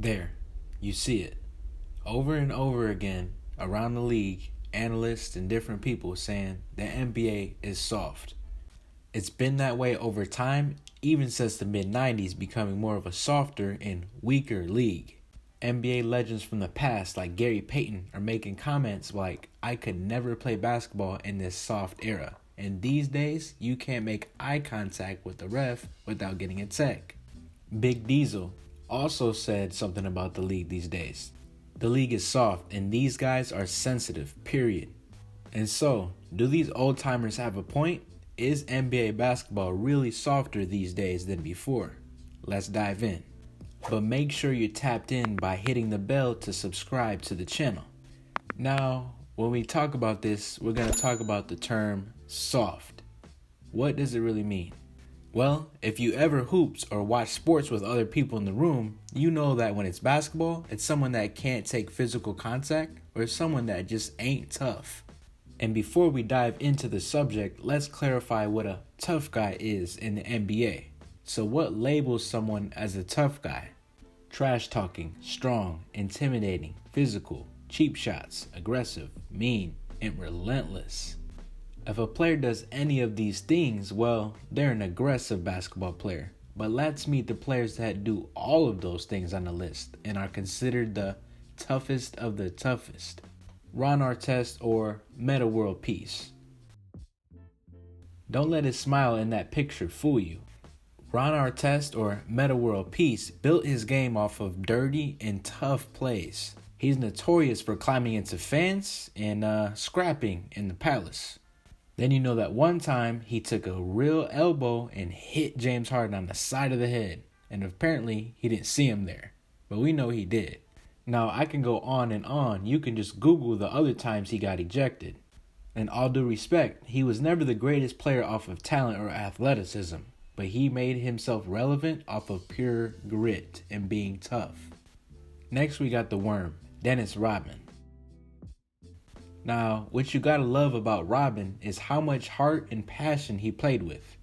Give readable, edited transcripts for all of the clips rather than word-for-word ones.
There, you see it. Over and over again, around the league, analysts and different people saying the NBA is soft. It's been that way over time, even since the mid-90s, becoming more of a softer and weaker league. NBA legends from the past like Gary Payton are making comments like, I could never play basketball in this soft era. And these days, you can't make eye contact with the ref without getting a tech. Big Diesel also said something about the league these days. The league is soft and these guys are sensitive, period. And so, do these old timers have a point? Is NBA basketball really softer these days than before? Let's dive in. But make sure you're tapped in by hitting the bell to subscribe to the channel. Now, when we talk about this, we're going to talk about the term soft. What does it really mean? Well, if you ever hoops or watch sports with other people in the room, you know that when it's basketball, it's someone that can't take physical contact or someone that just ain't tough. And before we dive into the subject, let's clarify what a tough guy is in the NBA. So what labels someone as a tough guy? Trash talking, strong, intimidating, physical, cheap shots, aggressive, mean, and relentless. If a player does any of these things, well, they're an aggressive basketball player. But let's meet the players that do all of those things on the list and are considered the toughest of the toughest. Ron Artest or Metta World Peace. Don't let his smile in that picture fool you. Ron Artest or Metta World Peace built his game off of dirty and tough plays. He's notorious for climbing into fans and scrapping in the palace. Then you know that one time he took a real elbow and hit James Harden on the side of the head. And apparently he didn't see him there. But we know he did. Now I can go on and on. You can just Google the other times he got ejected. In all due respect, he was never the greatest player off of talent or athleticism. But he made himself relevant off of pure grit and being tough. Next we got the Worm, Dennis Rodman. Now, what you gotta love about Rodman is how much heart and passion he played with.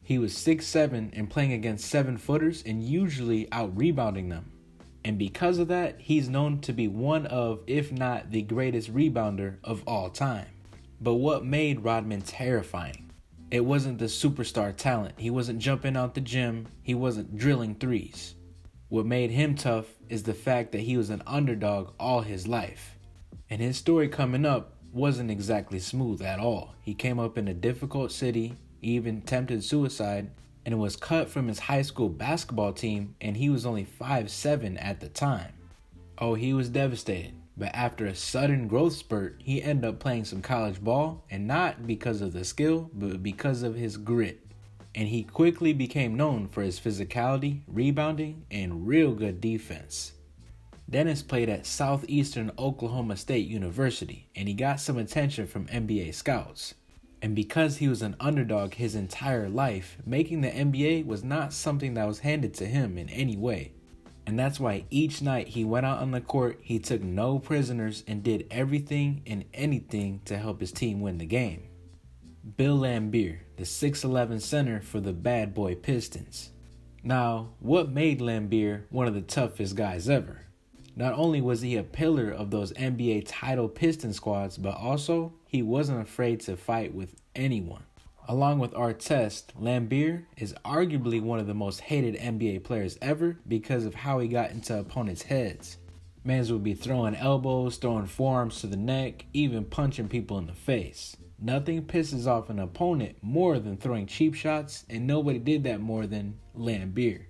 He was 6'7" and playing against 7-footers and usually out-rebounding them. And because of that, he's known to be one of, if not the greatest rebounder of all time. But what made Rodman terrifying? It wasn't the superstar talent. He wasn't jumping out the gym. He wasn't drilling threes. What made him tough is the fact that he was an underdog all his life. And his story coming up wasn't exactly smooth at all. He came up in a difficult city, he even attempted suicide, and was cut from his high school basketball team, and he was only 5'7" at the time. Oh, he was devastated, but after a sudden growth spurt, he ended up playing some college ball, and not because of the skill, but because of his grit. And he quickly became known for his physicality, rebounding, and real good defense. Dennis played at Southeastern Oklahoma State University, and he got some attention from NBA scouts. And because he was an underdog his entire life, making the NBA was not something that was handed to him in any way. And that's why each night he went out on the court, he took no prisoners and did everything and anything to help his team win the game. Bill Laimbeer, the 6'11" center for the Bad Boy Pistons. Now, what made Laimbeer one of the toughest guys ever? Not only was he a pillar of those NBA title Piston squads, but also he wasn't afraid to fight with anyone. Along with Artest, Laimbeer is arguably one of the most hated NBA players ever because of how he got into opponents' heads. Mans would be throwing elbows, throwing forearms to the neck, even punching people in the face. Nothing pisses off an opponent more than throwing cheap shots, and nobody did that more than Laimbeer.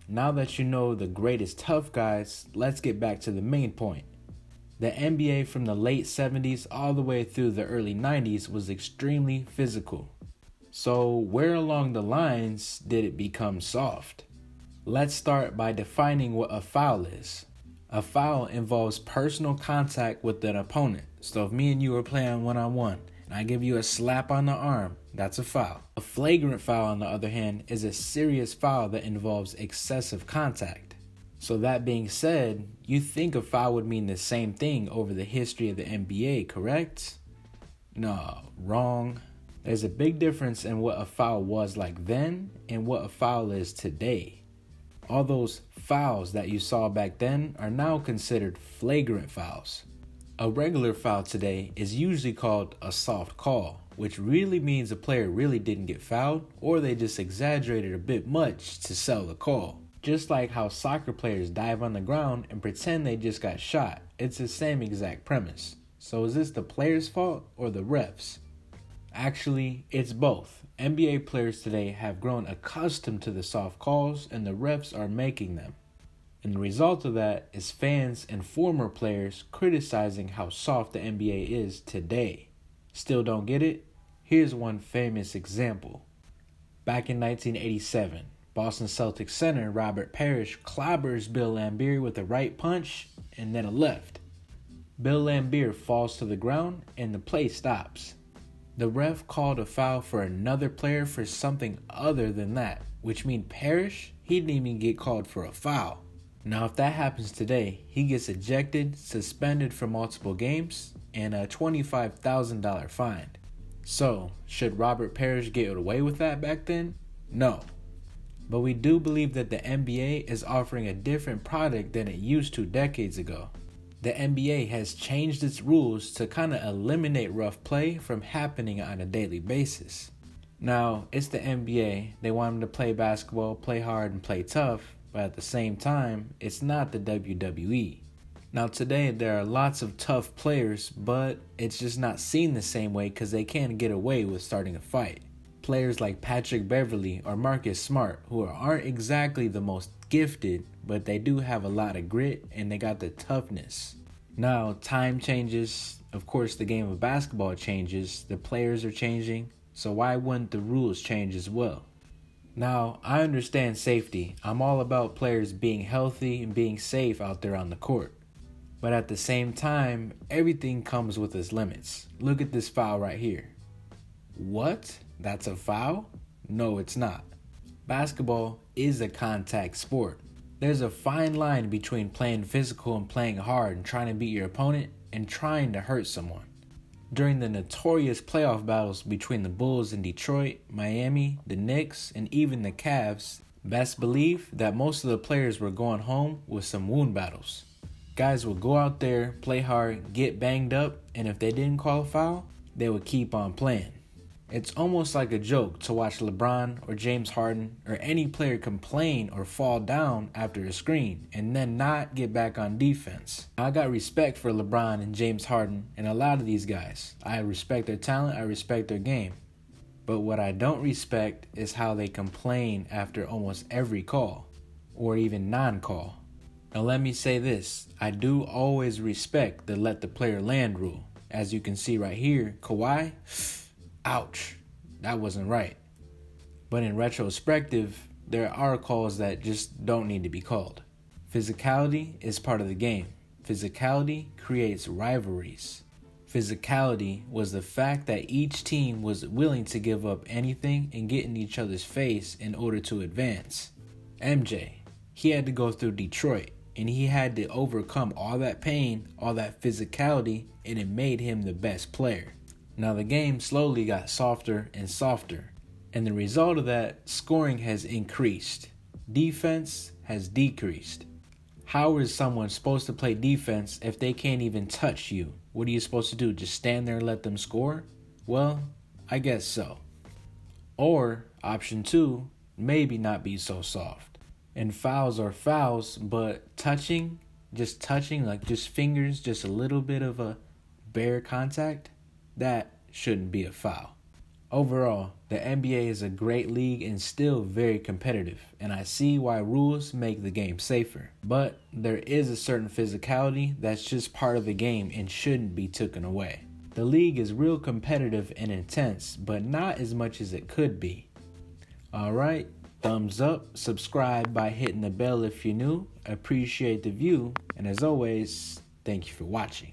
Now that you know the greatest tough guys, let's get back to the main point. The NBA from the late 70s all the way through the early 90s was extremely physical. So where along the lines did it become soft? Let's start by defining what a foul is. A foul involves personal contact with an opponent. So if me and you are playing one-on-one and I give you a slap on the arm, that's a foul. A flagrant foul, on the other hand, is a serious foul that involves excessive contact. So that being said, you think a foul would mean the same thing over the history of the NBA, correct? No, wrong. There's a big difference in what a foul was like then and what a foul is today. All those fouls that you saw back then are now considered flagrant fouls. A regular foul today is usually called a soft call, which really means a player really didn't get fouled, or they just exaggerated a bit much to sell the call. Just like how soccer players dive on the ground and pretend they just got shot, it's the same exact premise. So is this the player's fault or the refs? Actually, it's both. NBA players today have grown accustomed to the soft calls, and the refs are making them. And the result of that is fans and former players criticizing how soft the NBA is today. Still don't get it? Here's one famous example. Back in 1987, Boston Celtics center Robert Parish clobbers Bill Laimbeer with a right punch and then a left. Bill Laimbeer falls to the ground and the play stops. The ref called a foul for another player for something other than that, which means Parish, he didn't even get called for a foul. Now if that happens today, he gets ejected, suspended for multiple games, and a $25,000 fine. So, should Robert Parish get away with that back then? No. But we do believe that the NBA is offering a different product than it used to decades ago. The NBA has changed its rules to kind of eliminate rough play from happening on a daily basis. Now, it's the NBA. They want them to play basketball, play hard, and play tough, but at the same time, it's not the WWE. Now, today, there are lots of tough players, but it's just not seen the same way because they can't get away with starting a fight. Players like Patrick Beverley or Marcus Smart, who aren't exactly the most gifted, but they do have a lot of grit and they got the toughness. Now, time changes. Of course, the game of basketball changes. The players are changing. So why wouldn't the rules change as well? Now, I understand safety. I'm all about players being healthy and being safe out there on the court. But at the same time, everything comes with its limits. Look at this foul right here. What? That's a foul? No, it's not. Basketball is a contact sport. There's a fine line between playing physical and playing hard and trying to beat your opponent and trying to hurt someone. During the notorious playoff battles between the Bulls in Detroit, Miami, the Knicks, and even the Cavs, best believe that most of the players were going home with some wound battles. Guys would go out there, play hard, get banged up, and if they didn't call a foul, they would keep on playing. It's almost like a joke to watch LeBron or James Harden or any player complain or fall down after a screen and then not get back on defense. I got respect for LeBron and James Harden and a lot of these guys. I respect their talent, I respect their game. But what I don't respect is how they complain after almost every call or even non-call. Now let me say this, I do always respect the let the player land rule. As you can see right here, Kawhi, ouch, that wasn't right. But in retrospective, there are calls that just don't need to be called. Physicality is part of the game. Physicality creates rivalries. Physicality was the fact that each team was willing to give up anything and get in each other's face in order to advance. MJ, he had to go through Detroit, and he had to overcome all that pain, all that physicality, and it made him the best player. Now the game slowly got softer and softer, and the result of that, scoring has increased. Defense has decreased. How is someone supposed to play defense if they can't even touch you? What are you supposed to do, just stand there and let them score? Well, I guess so. Or, option 2, maybe not be so soft. And fouls are fouls, but touching, like just fingers, just a little bit of a bare contact, that shouldn't be a foul. Overall, the NBA is a great league and still very competitive, and I see why rules make the game safer. But there is a certain physicality that's just part of the game and shouldn't be taken away. The league is real competitive and intense, but not as much as it could be. Alright, thumbs up, subscribe by hitting the bell if you're new, appreciate the view, and as always, thank you for watching.